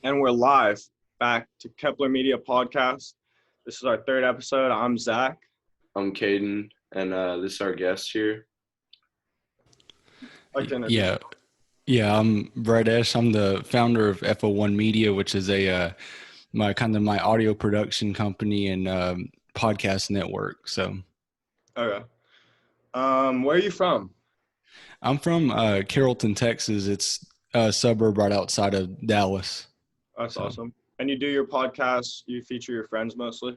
And we're live back to Kepler Media Podcast. This is our third episode. I'm Zach. I'm Caden, and this is our guest here. I'm Brett Esch. I'm the founder of FO1 Media, which is my audio production company and podcast network. So, okay. Where are you from? I'm from Carrollton, Texas. It's a suburb right outside of Dallas. That's awesome. And you do your podcast, you feature your friends mostly?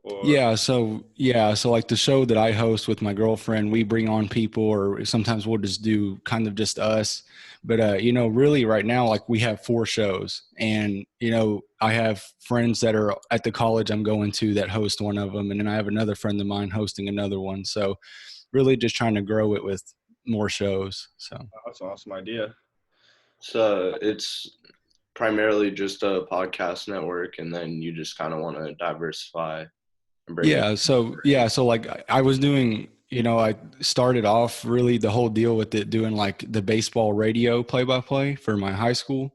Or? So like the show that I host with my girlfriend, we bring on people, or sometimes we'll just do kind of just us. But, really right now, like we have 4 shows, and, I have friends that are at the college I'm going to that host one of them. And then I have another friend of mine hosting another one. So really just trying to grow it with more shows. So that's an awesome idea. So it's primarily just a podcast network, and then you just kind of want to diversify. So like I was doing, I started off really the whole deal with it doing like the baseball radio play-by-play for my high school.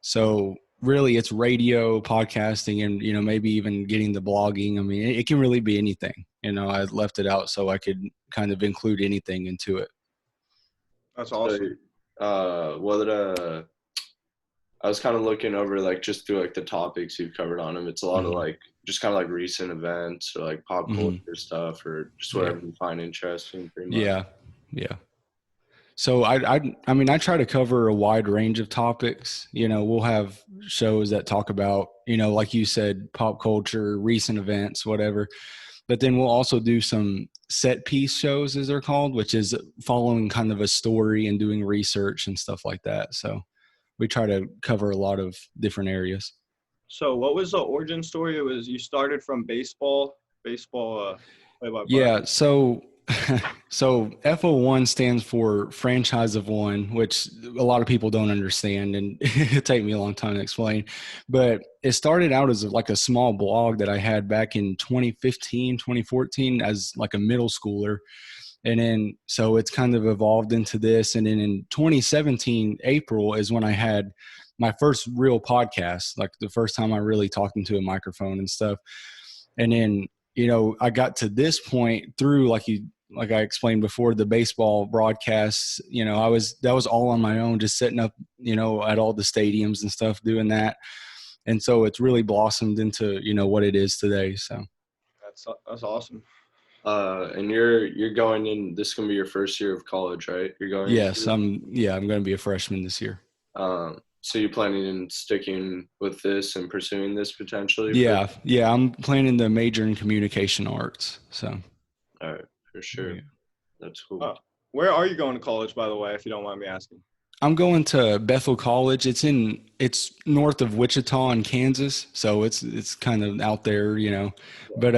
So really it's radio, podcasting, and, maybe even getting the blogging. I mean, it can really be anything. I left it out so I could kind of include anything into it. That's awesome. So, I was kind of looking over like just through like the topics you've covered on them. It's a lot of like just kind of like recent events or like pop culture stuff, or just whatever you find interesting. Pretty much. Yeah. So I try to cover a wide range of topics. We'll have shows that talk about, like you said, pop culture, recent events, whatever. But then we'll also do some set piece shows, as they're called, which is following kind of a story and doing research and stuff like that. So we try to cover a lot of different areas. So what was the origin story? It was you started from baseball play-by-play. Yeah, so FO1 stands for Franchise of One, which a lot of people don't understand, and it'll take me a long time to explain. But it started out as like a small blog that I had back in 2015, 2014 as like a middle schooler. And then, so it's kind of evolved into this. And then in 2017, April is when I had my first real podcast, like the first time I really talked into a microphone and stuff. And then, I got to this point through, like I explained before, the baseball broadcasts, that was all on my own, just setting up, at all the stadiums and stuff, doing that. And so it's really blossomed into, what it is today. So that's awesome. And you're going in, this is going to be your first year of college, right? You're going. Yes, I'm going to be a freshman this year. So you're planning on sticking with this and pursuing this potentially? Yeah, I'm planning to major in communication arts. So. All right, for sure. Yeah. That's cool. Where are you going to college, by the way, if you don't mind me asking? I'm going to Bethel College. It's north of Wichita in Kansas, so it's kind of out there, But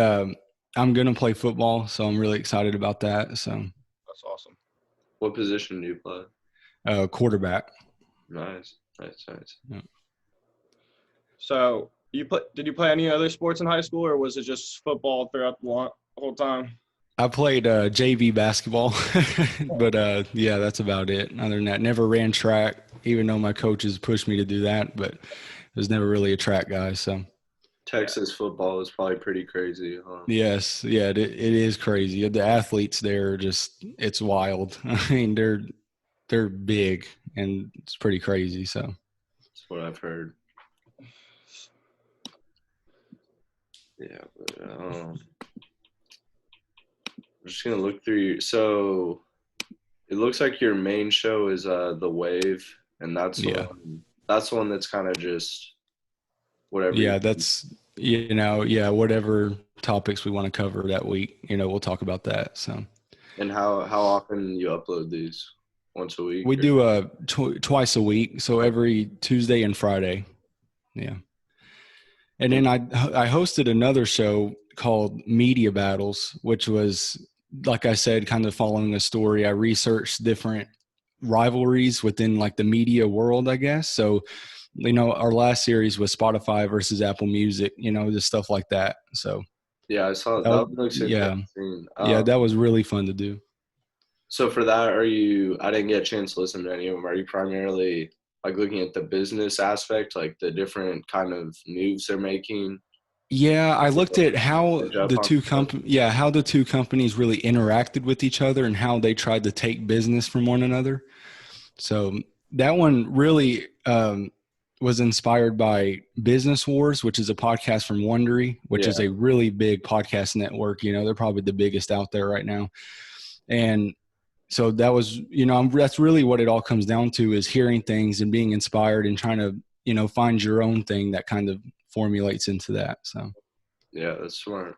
I'm going to play football, so I'm really excited about that. So that's awesome. What position do you play? Quarterback. Nice. Yeah. So did you play any other sports in high school, or was it just football throughout the whole time? I played JV basketball, but that's about it. Other than that, never ran track, even though my coaches pushed me to do that, but I was never really a track guy. So Texas football is probably pretty crazy, huh? Yes, yeah, it is crazy. The athletes there are it's wild. I mean, they're big, and it's pretty crazy. So that's what I've heard. Yeah, but I'm just gonna look through. So it looks like your main show is The Wave, and that's the one that's kind of just whatever. Yeah, that's whatever topics we want to cover that week. We'll talk about that. So. And how often you upload these? Once a week? We do twice a week, so every Tuesday and Friday. Yeah. And then I hosted another show called Media Battles, which was, like I said, kind of following a story. I researched different rivalries within like the media world, I guess. So, our last series was Spotify versus Apple Music, just stuff like that. So yeah, I saw that. Looks interesting. That was really fun to do. So for that, I didn't get a chance to listen to any of them. Are you primarily like looking at the business aspect, like the different kind of moves they're making? Yeah, I looked at how Edge up the on two stuff? how the two companies really interacted with each other and how they tried to take business from one another. So that one really was inspired by Business Wars, which is a podcast from Wondery, which is Yeah. a really big podcast network. You know, they're probably the biggest out there right now. And so that was, that's really what it all comes down to, is hearing things and being inspired and trying to, find your own thing that kind of formulates into that. So. Yeah, that's smart.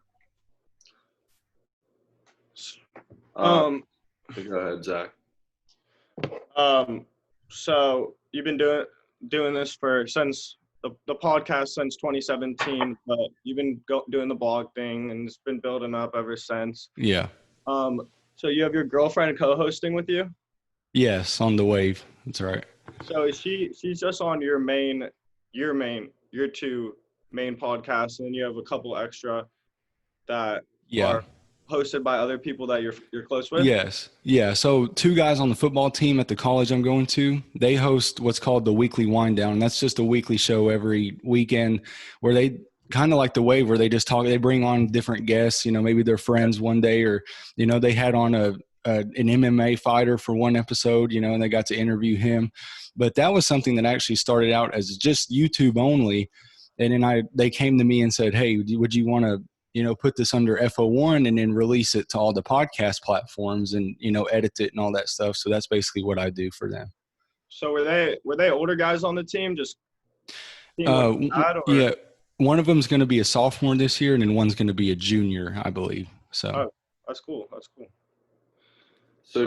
Um, Go ahead, Zach. So you've been doing this since the podcast since 2017, but you've been doing the blog thing, and it's been building up ever since. Yeah. So you have your girlfriend co-hosting with you? Yes, on the wave. That's right. So is she's just on your two main podcasts, and then you have a couple extra that are hosted by other people that you're close with? Yes. Yeah. So two guys on the football team at the college I'm going to, they host what's called the Weekly Wind Down. And that's just a weekly show every weekend where they kind of like the wave, where they just talk, they bring on different guests, maybe they're friends one day, or, they had on an MMA fighter for one episode, and they got to interview him. But that was something that actually started out as just YouTube only. And then they came to me and said, hey, would you want to, put this under FO1 and then release it to all the podcast platforms and, edit it and all that stuff. So that's basically what I do for them. So were they older guys on the team? Just yeah. One of them is going to be a sophomore this year, and then one's going to be a junior, I believe. So. Oh, that's cool. So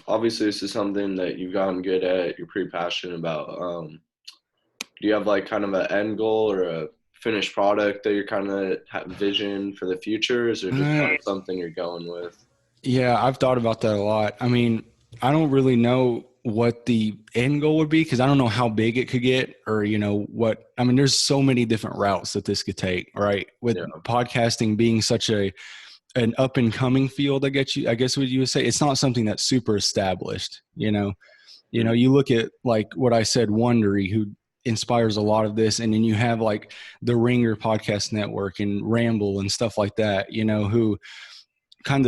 obviously this is something that you've gotten good at, you're pretty passionate about. Do you have like kind of an end goal or a finished product that you're kind of vision for the future? Or is it just kind of something you're going with? Yeah, I've thought about that a lot. I mean, I don't really know what the end goal would be, because I don't know how big it could get, or, there's so many different routes that this could take, right? With podcasting being such an up and coming field, I guess what you would say, it's not something that's super established, you look at like what I said, Wondery, who inspires a lot of this. And then you have like the Ringer podcast network and Ramble and stuff like that, who kind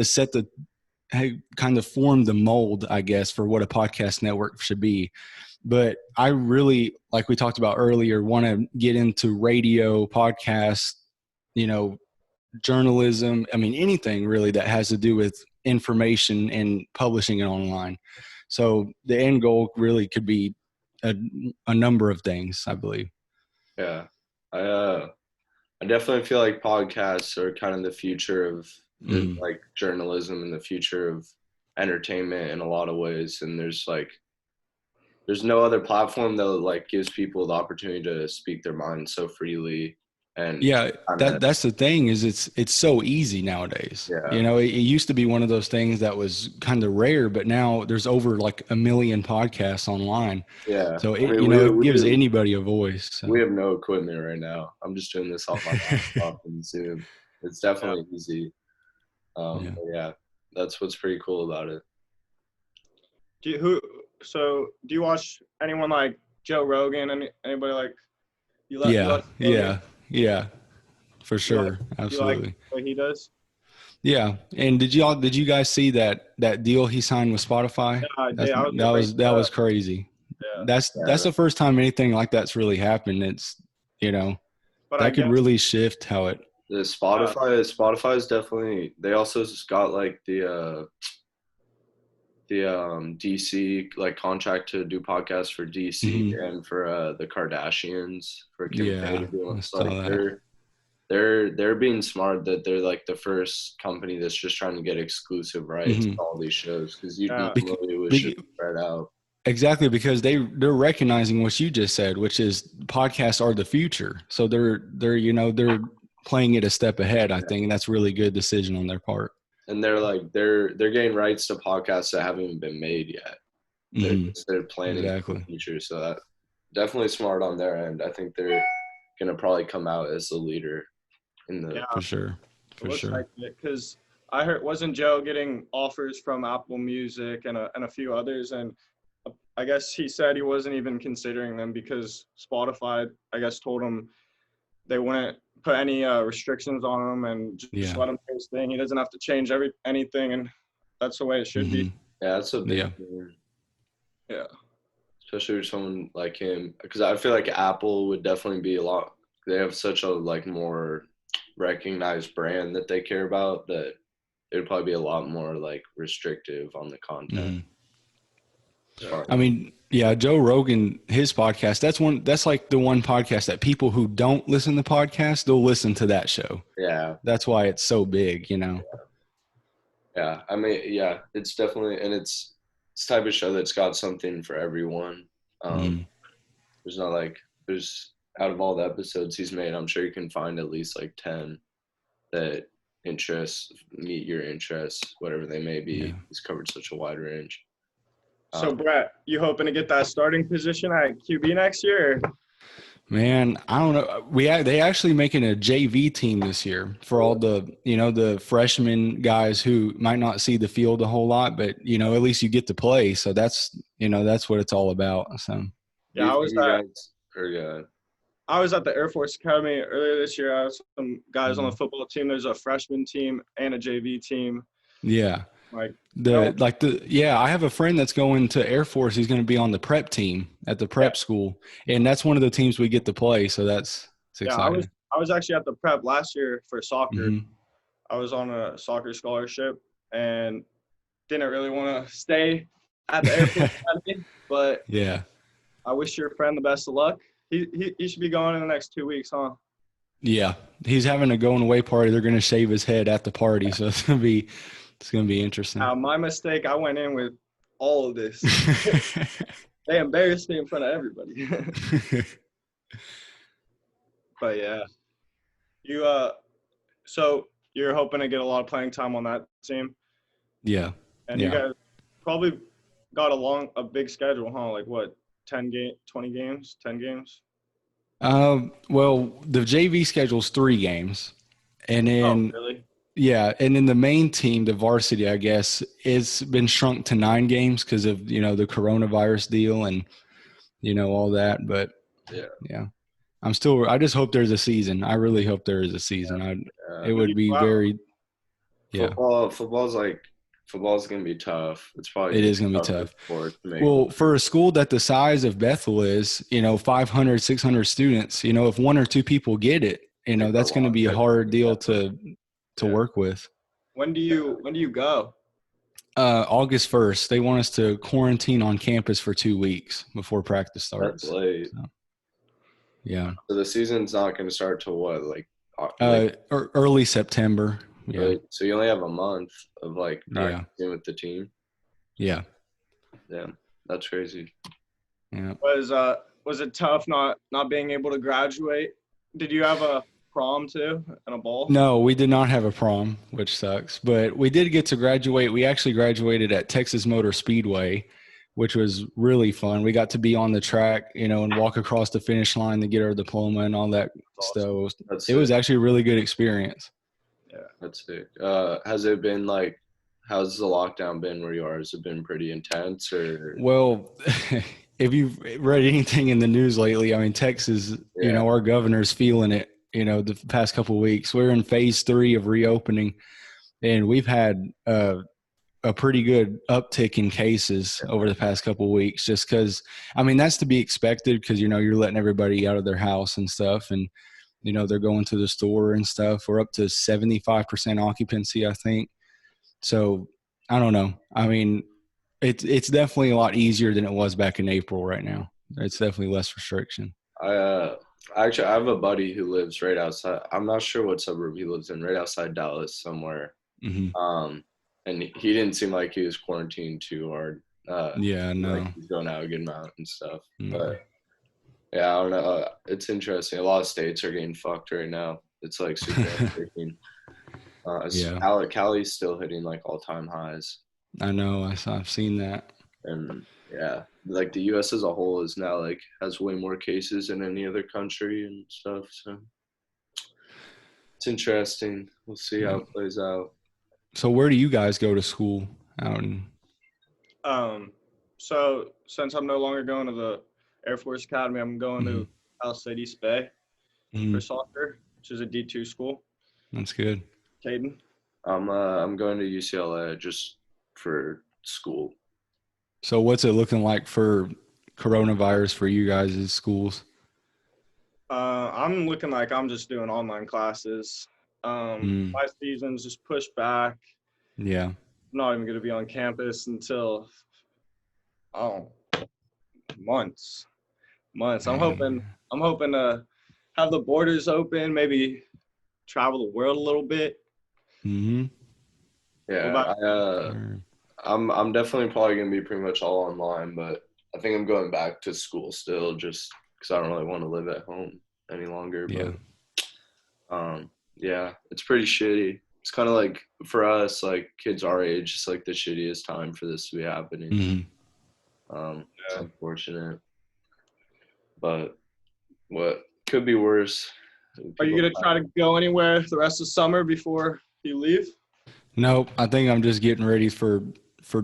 of formed the mold, I guess, for what a podcast network should be. But I really, like we talked about earlier, want to get into radio, podcast, journalism. I mean, anything really that has to do with information and publishing it online. So the end goal really could be a number of things, I believe. Yeah. I definitely feel like podcasts are kind of the future of like journalism and the future of entertainment in a lot of ways. And there's no other platform that like gives people the opportunity to speak their mind so freely. And that's the thing, is it's so easy nowadays. It used to be one of those things that was kind of rare, but now there's over like 1 million podcasts online. So it gives anybody a voice. So. We have no equipment right now. I'm just doing this off my laptop and Zoom. It's definitely easy. Yeah, that's what's pretty cool about it. Do you watch anyone like Joe Rogan? Anybody like you? Yeah, for sure. Absolutely. You like what he does? Yeah. And did you guys see that deal he signed with Spotify? That was crazy. Yeah. That's the first time anything like that's really happened. It's, but that could really shift how it. The Spotify is definitely, they also got like the DC like contract to do podcasts for DC and for the Kardashians for Kim K. So they're being smart that they're like the first company that's just trying to get exclusive rights to all these shows, because normally it was just spread out. Exactly, because they're recognizing what you just said, which is podcasts are the future. So they're playing it a step ahead, I think, and that's a really good decision on their part. And they're getting rights to podcasts that haven't even been made yet. They're planning for the future, so that definitely smart on their end. I think they're gonna probably come out as the leader in the for sure. Because I heard, wasn't Joe getting offers from Apple Music and a few others, and I guess he said he wasn't even considering them because Spotify, I guess, told him they wouldn't put any restrictions on him and just let him do his thing. He doesn't have to change anything, and that's the way it should be. Yeah, that's a big thing. Yeah. Especially with someone like him, because I feel like Apple would definitely be a lot. They have such a like more recognized brand that they care about that it would probably be a lot more like restrictive on the content. I mean, yeah, Joe Rogan, his podcast, that's like the one podcast that people who don't listen to podcasts, they'll listen to that show. Yeah. That's why it's so big, you know? Yeah. I mean, yeah, it's definitely, and it's type of show that's got something for everyone. There's not like, out of all the episodes he's made, I'm sure you can find at least like 10 that meet your interests, whatever they may be. Yeah. He's covered such a wide range. So Brett, you hoping to get that starting position at QB next year? Or? Man, I don't know. They actually making a JV team this year for all the freshman guys who might not see the field a whole lot, but at least you get to play. So that's what it's all about. So yeah, I was at the Air Force Academy earlier this year. I was some guys on the football team. There's a freshman team and a JV team. Yeah. I have a friend that's going to Air Force. He's going to be on the prep team at the prep school, and that's one of the teams we get to play. So it's exciting. I was actually at the prep last year for soccer. I was on a soccer scholarship and didn't really want to stay at the Air Force Academy, but yeah, I wish your friend the best of luck. He should be going in the next 2 weeks, huh? Yeah, he's having a going away party. They're going to shave his head at the party, so it's going to be interesting. My mistake, I went in with all of this. They embarrassed me in front of everybody. But yeah. So you're hoping to get a lot of playing time on that team? Yeah. And you guys probably got a big schedule, huh? Like what, 10 games? Well, the JV schedule's 3 games. And then really? Yeah, and then the main team, the varsity, I guess, it's been shrunk to 9 games because of the coronavirus deal and all that. But yeah, I just hope there's a season. I really hope there is a season. It would be very. Yeah. Football's gonna be tough. It is gonna be tough. Well, for a school that the size of Bethel is, 500, 600 students, if 1 or 2 people get it, that's going to be a hard deal to work with. When do you go? August 1st. They want us to quarantine on campus for 2 weeks before practice starts. That's late. So, yeah. So the season's not going to start till what, early September. Yeah. Right? So you only have a month of practicing with the team. Yeah. Yeah, that's crazy. Yeah. Was it tough not being able to graduate? Did you have a prom too and a ball? No, we did not have a prom, which sucks. But we did get to graduate. We actually graduated at Texas Motor Speedway, which was really fun. We got to be on the track, and walk across the finish line to get our diploma and all that stuff. It was actually a really good experience. Yeah, that's it. Has it been how's the lockdown been where you are? Has it been pretty intense or? Well, if you've read anything in the news lately, I mean, Texas, our governor's feeling it, the past couple of weeks. We're in phase 3 of reopening, and we've had a pretty good uptick in cases over the past couple of weeks just because, I mean, that's to be expected because, you're letting everybody out of their house and stuff. And, they're going to the store and stuff. We're up to 75% occupancy, I think. So I don't know. I mean, it's definitely a lot easier than it was back in April right now. It's definitely less restriction. Actually, I have a buddy who lives right outside. I'm not sure what suburb he lives in, right outside Dallas somewhere. Mm-hmm. And he didn't seem like he was quarantined too hard. No. He's going out a good amount and stuff. No. But yeah, I don't know. It's interesting. A lot of states are getting fucked right now. It's super freaking. Cali's still hitting all-time highs. I know. I've seen that. And yeah, the U.S. as a whole is now has way more cases than any other country and stuff. So it's interesting. We'll see how it plays out. So where do you guys go to school out in? So since I'm no longer going to the Air Force Academy, I'm going to Cal State East Bay for soccer, which is a D2 school. That's good. Caden? I'm going to UCLA just for school. So what's it looking like for coronavirus for you guys' schools? I'm looking like I'm just doing online classes. My season's just pushed back. Yeah. I'm not even going to be on campus until months. I'm hoping to have the borders open, maybe travel the world a little bit. Yeah, I'm definitely probably gonna be pretty much all online, but I think I'm going back to school still, just because I don't really want to live at home any longer. Yeah. But yeah, it's pretty shitty. It's kind of like for us, like kids our age, it's like the shittiest time for this to be happening. It's unfortunate, but what could be worse? Are you gonna try to go anywhere the rest of summer before you leave? Nope. I think I'm just getting ready for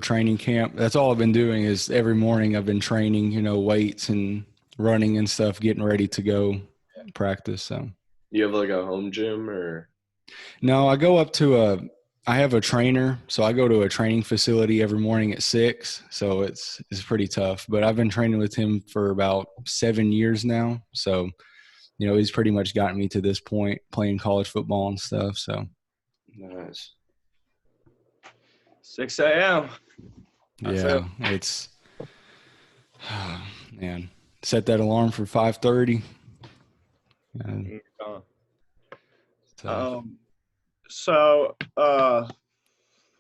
training camp. That's all I've been doing is every morning I've been training, weights and running and stuff, getting ready to go practice. So you have like a home gym or? No, I go up to I have a trainer, so I go to a training facility every morning at 6. So it's pretty tough, but I've been training with him for about 7 years now. So, he's pretty much gotten me to this point playing college football and stuff. So nice. 6 a.m. Yeah, it's man. Set that alarm for 5:30. So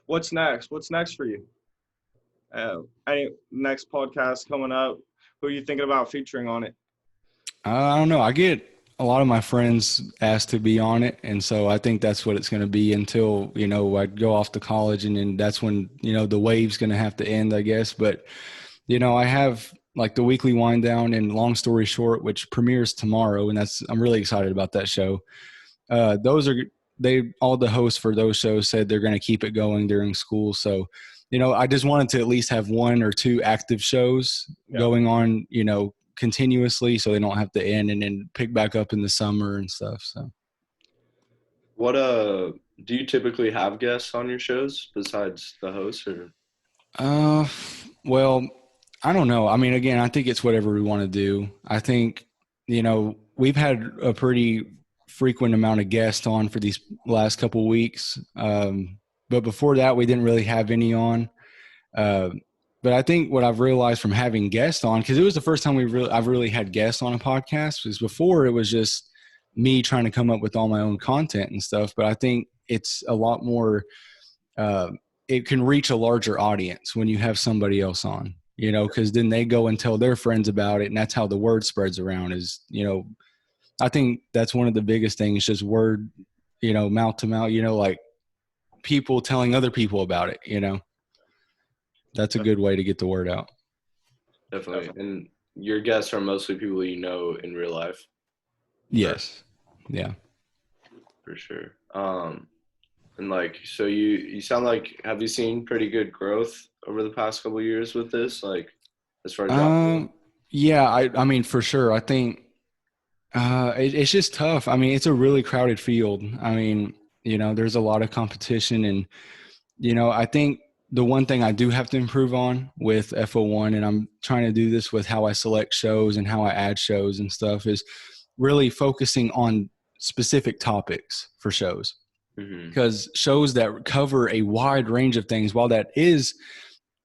what's next? What's next for you? Any next podcast coming up? Who are you thinking about featuring on it? I don't know. I get a lot of my friends asked to be on it, and so I think that's what it's going to be until I go off to college, and then that's when the wave's going to have to end, I guess. But I have like the weekly wind down and Long Story Short, which premieres tomorrow, and I'm really excited about that show. Those are all the hosts for those shows said they're going to keep it going during school. So, I just wanted to at least have 1 or 2 active shows going on, continuously, so they don't have to end and then pick back up in the summer and stuff. So, what do you typically have guests on your shows besides the host, or? Well, I don't know. I mean, again, I think it's whatever we want to do. I think, we've had a pretty frequent amount of guests on for these last couple of weeks. But before that, we didn't really have any on. But I think what I've realized from having guests on, because it was the first time I've really had guests on a podcast, because before it was just me trying to come up with all my own content and stuff. But I think it's a lot more, it can reach a larger audience when you have somebody else on, because then they go and tell their friends about it. And that's how the word spreads around is, I think that's one of the biggest things, just word, mouth to mouth, like people telling other people about it, that's a good way to get the word out. Definitely. And your guests are mostly people you know in real life. Yes. Yeah. For sure. And like, so you sound like, have you seen pretty good growth over the past couple of years with this? Like, as far as yeah, I mean, for sure. I think it's just tough. I mean, it's a really crowded field. I mean, there's a lot of competition, and I think the one thing I do have to improve on with FO1, and I'm trying to do this with how I select shows and how I add shows and stuff, is really focusing on specific topics for shows. Because shows that cover a wide range of things, while that is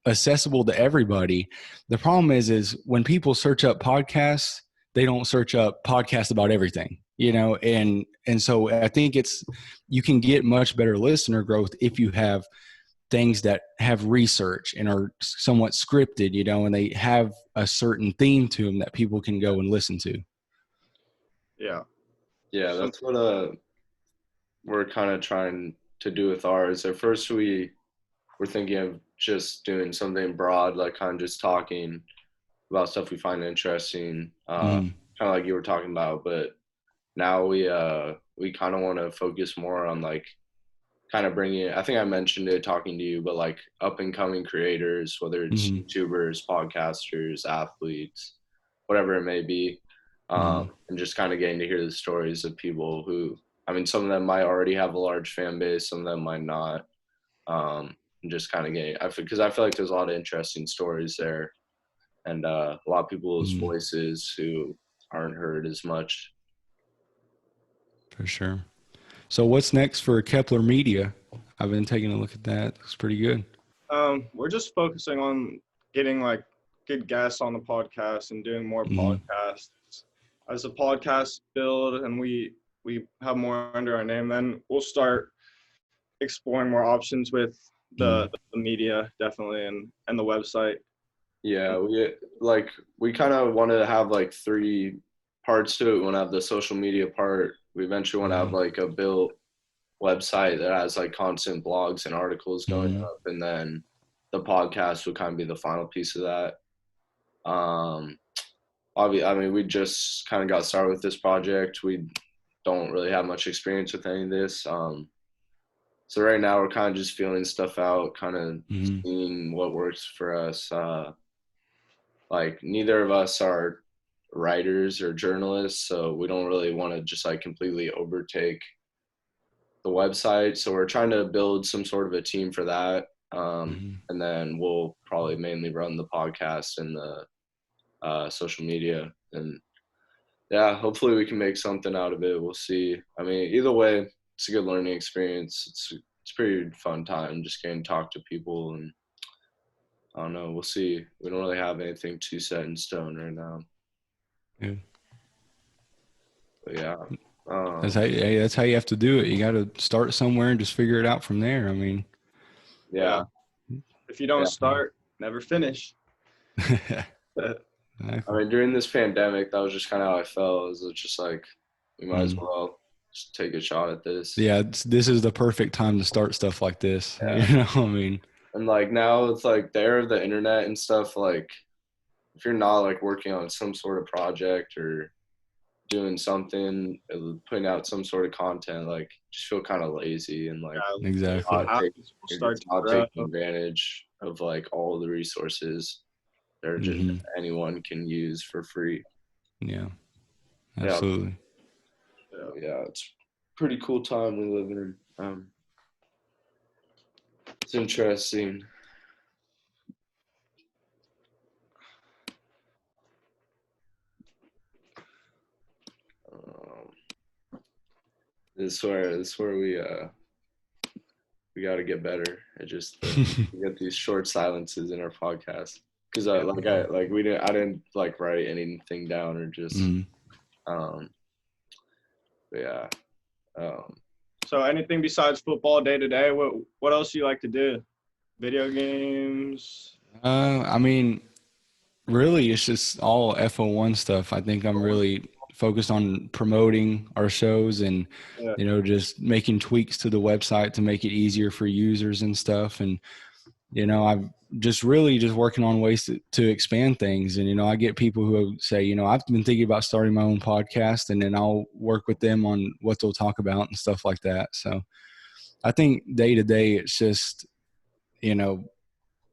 accessible to everybody, the problem is when people search up podcasts, they don't search up podcasts about everything, and so I think you can get much better listener growth if you have things that have research and are somewhat scripted, and they have a certain theme to them that people can go and listen to. Yeah, that's what we're kind of trying to do with ours. At first we're thinking of just doing something broad, like kind of just talking about stuff we find interesting, kind of like you were talking about. But now we kind of want to focus more on like kind of bringing it, I think I mentioned it talking to you, but like up and coming creators, whether it's YouTubers, podcasters, athletes, whatever it may be, and just kind of getting to hear the stories of people who, I mean, some of them might already have a large fan base, some of them might not, and just kind of getting, because I feel like there's a lot of interesting stories there, and a lot of people's voices who aren't heard as much. For sure. So what's next for Kepler Media? I've been taking a look at that. Looks pretty good. We're just focusing on getting like good guests on the podcast and doing more podcasts. As the podcast build and we have more under our name, then we'll start exploring more options with the media, definitely, and the website. Yeah, we kind of want to have like 3 parts to it. We want to have the social media part. We eventually want to have like a built website that has like constant blogs and articles going up, and then the podcast would kind of be the final piece of that. Obviously, I mean, we just kind of got started with this project. We don't really have much experience with any of this. So right now we're kind of just feeling stuff out, kind of seeing what works for us. Like neither of us are writers or journalists, so we don't really want to just like completely overtake the website. So we're trying to build some sort of a team for that. And then we'll probably mainly run the podcast and the social media. And yeah, hopefully we can make something out of it. We'll see. I mean, either way, it's a good learning experience. It's a pretty fun time just getting to talk to people, and I don't know. We'll see. We don't really have anything too set in stone right now. Yeah. But yeah. That's how you have to do it. You got to start somewhere and just figure it out from there. I mean. Yeah. If you don't start, never finish. I mean, during this pandemic, that was just kind of how I felt. It was just like, we might as well just take a shot at this. Yeah, this is the perfect time to start stuff like this. Yeah. You know, I mean. And like now it's like the internet and stuff, like if you're not like working on some sort of project or doing something, putting out some sort of content, like just feel kind of lazy and like exactly not taking advantage of like all the resources that are just anyone can use for free. Yeah, absolutely. Yeah, it's a pretty cool time we live in. It's interesting. This is where we got to get better. It just we get these short silences in our podcast because I didn't like write anything down or just yeah. So anything besides football day to day? What else do you like to do? Video games? I mean, really, it's just all FO1 stuff. I think I'm really focused on promoting our shows and, you know, just making tweaks to the website to make it easier for users and stuff. And, you know, I'm just really just working on ways to expand things. And, you know, I get people who say, you know, I've been thinking about starting my own podcast, and then I'll work with them on what they'll talk about and stuff like that. So I think day to day, it's just, you know,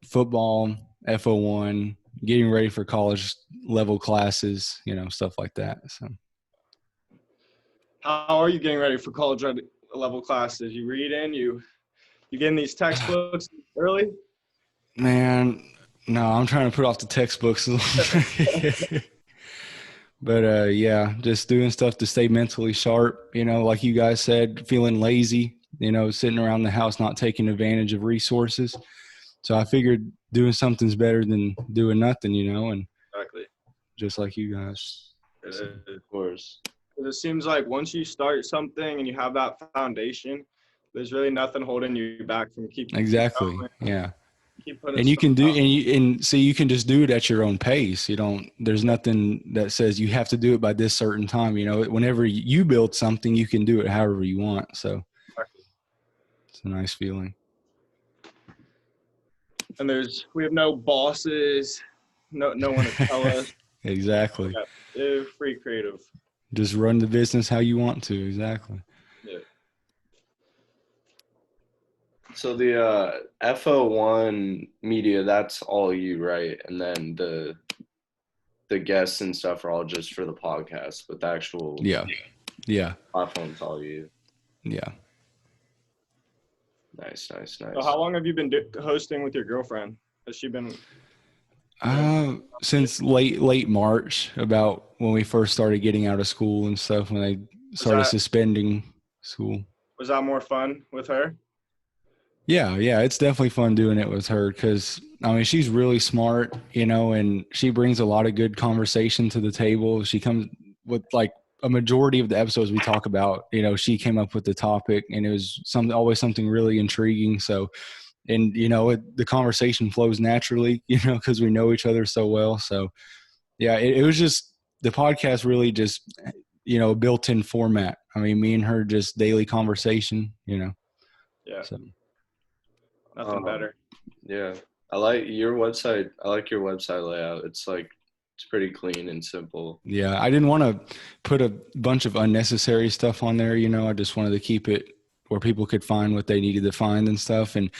football, FO1, getting ready for college level classes, you know, stuff like that. So how are you getting ready for college level classes? You reading, you getting these textbooks early? Man, no, I'm trying to put off the textbooks. But yeah, just doing stuff to stay mentally sharp, you know, like you guys said, feeling lazy, you know, sitting around the house, not taking advantage of resources. So I figured doing something's better than doing nothing, you know, and exactly, just like you guys. So, of course. It seems like once you start something and you have that foundation, there's really nothing holding you back from keeping. Exactly. Yeah. And you can do, and see, you can just do it at your own pace. You don't, there's nothing that says you have to do it by this certain time. You know, whenever you build something, you can do it however you want. So it's a nice feeling. And we have no bosses, no one to tell us. Exactly. They're free creative. Just run the business how you want to. Exactly. Yeah. So the FO1 Media, that's all you, right? And then the guests and stuff are all just for the podcast, but the actual platform's all you. Yeah. Nice. So how long have you been hosting with your girlfriend? Has she been? Since late March, about when we first started getting out of school and stuff, when they started suspending school. Was that more fun with her? Yeah, it's definitely fun doing it with her because, I mean, she's really smart, and she brings a lot of good conversation to the table. She comes with, like, a majority of the episodes we talk about, she came up with the topic, and it was always something really intriguing. So, and, the conversation flows naturally, because we know each other so well. So, yeah, it was just the podcast really just, a built-in format. I mean, me and her just daily conversation, Yeah. So. Nothing better. Yeah. I like your website. I like your website layout. It's pretty clean and simple. Yeah. I didn't want to put a bunch of unnecessary stuff on there. I just wanted to keep it where people could find what they needed to find and stuff. And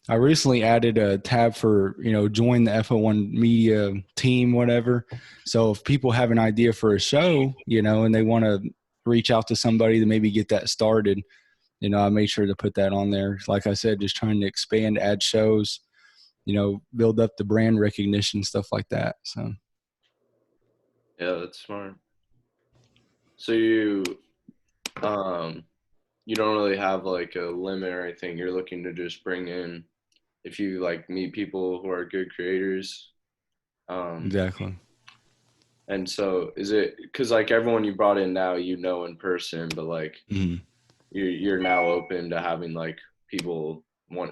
I recently added a tab for, join the FO1 Media team, whatever. So if people have an idea for a show, and they want to reach out to somebody to maybe get that started, I made sure to put that on there. Like I said, just trying to expand, add shows, build up the brand recognition, stuff like that. So. Yeah, that's smart. So you don't really have like a limit or anything. You're looking to just bring in, if you like meet people who are good creators. Exactly. And so is it, cause like everyone you brought in now, in person, but like, you're now open to having like people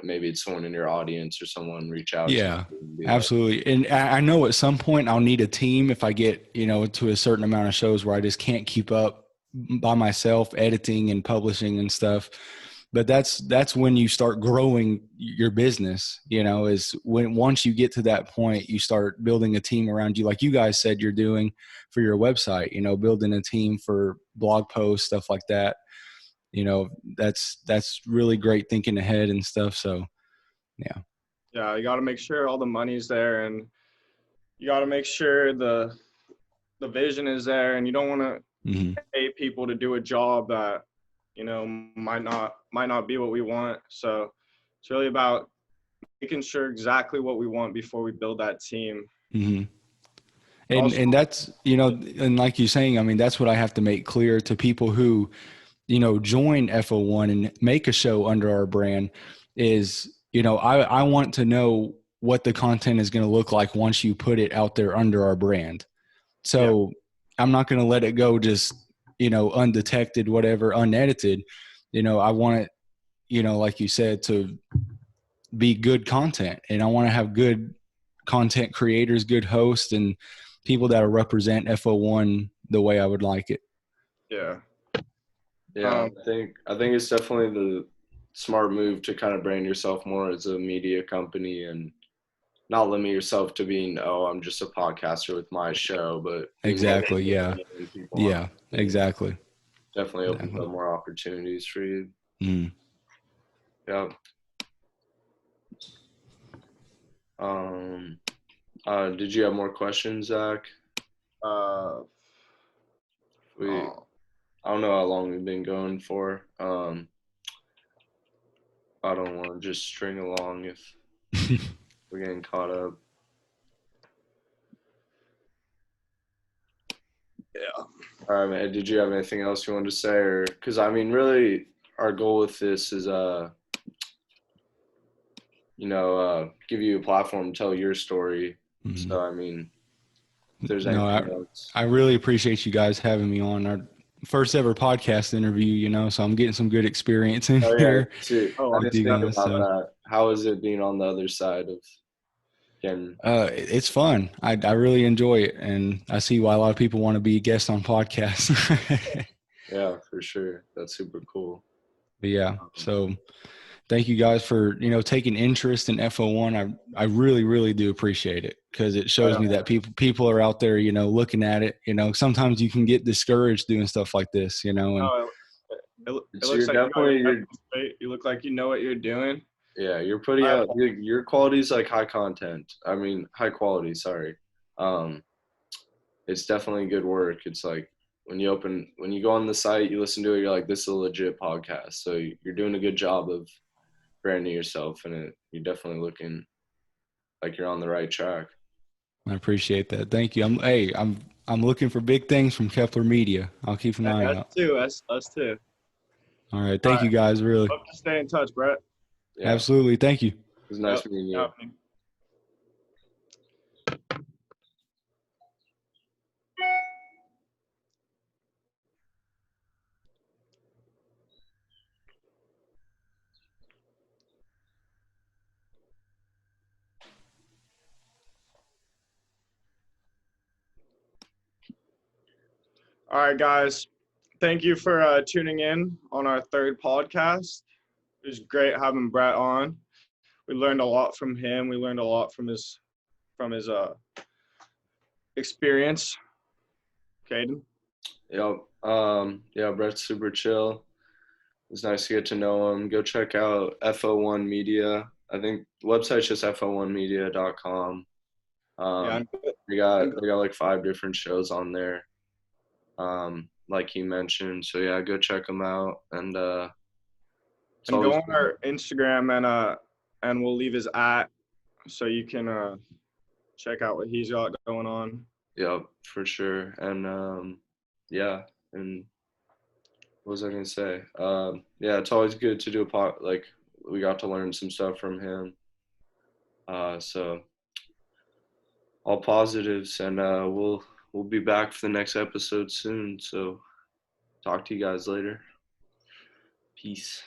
maybe it's someone in your audience or someone reach out. Yeah, absolutely. Like, and I know at some point I'll need a team if I get, to a certain amount of shows where I just can't keep up by myself editing and publishing and stuff. But that's when you start growing your business, is when once you get to that point, you start building a team around you, like you guys said you're doing for your website, building a team for blog posts, stuff like that. That's really great thinking ahead and stuff. So, yeah. Yeah, you got to make sure all the money's there, and you got to make sure the vision is there, and you don't want to pay people to do a job that, might not be what we want. So it's really about making sure exactly what we want before we build that team. Mm-hmm. And that's, and like you're saying, I mean, that's what I have to make clear to people who, join FO1 and make a show under our brand is, I want to know what the content is going to look like once you put it out there under our brand. So I'm not going to let it go just, undetected, whatever, unedited. I want it, like you said, to be good content, and I want to have good content creators, good hosts, and people that will represent FO1 the way I would like it. Yeah. Yeah, I think it's definitely the smart move to kind of brand yourself more as a media company and not limit yourself to being, I'm just a podcaster with my show, but exactly. Yeah. Yeah, exactly. Definitely opens up more opportunities for you. Yeah. Did you have more questions, Zach? I don't know how long we've been going for. I don't want to just string along if we're getting caught up. Yeah. All right, man. Did you have anything else you wanted to say? Or because I mean, really, our goal with this is, give you a platform to tell your story. So I mean, if there's anything else. I really appreciate you guys having me on our first ever podcast interview. So I'm getting some good experience in here. That. How is it being on the other side of? It's fun. I really enjoy it, and I see why a lot of people want to be guests on podcasts. Yeah, for sure. That's super cool. But yeah, so thank you guys for taking interest in FO1. I really, really do appreciate it, because it shows me that people are out there, looking at it. Sometimes you can get discouraged doing stuff like this, and it looks like you look like you know what you're doing. Yeah, you're putting out your quality is like high content. I mean, high quality. Sorry. Um, it's definitely good work. It's like when you go on the site, you listen to it, you're like, this is a legit podcast. So you're doing a good job of branding yourself, and you're definitely looking like you're on the right track. I appreciate that. Thank you. I'm looking for big things from Kepler Media. I'll keep an eye out. Us too. All right. Thank you guys. Really. Hope to stay in touch, Brett. Yeah. Absolutely. Thank you. It was nice meeting you. All right, guys. Thank you for tuning in on our third podcast. It was great having Brett on. We learned a lot from him. We learned a lot from his experience. Caden? Yeah, Brett's super chill. It was nice to get to know him. Go check out FO1 Media. I think the website's just fo1media.com. They got like 5 different shows on there, like he mentioned. So yeah, go check them out. And go on our Instagram and we'll leave his @ so you can check out what he's got going on. Yeah, for sure. And yeah, and what was I gonna say? Yeah, it's always good to do a pot. Like we got to learn some stuff from him. So all positives, and we'll be back for the next episode soon. So talk to you guys later. Peace.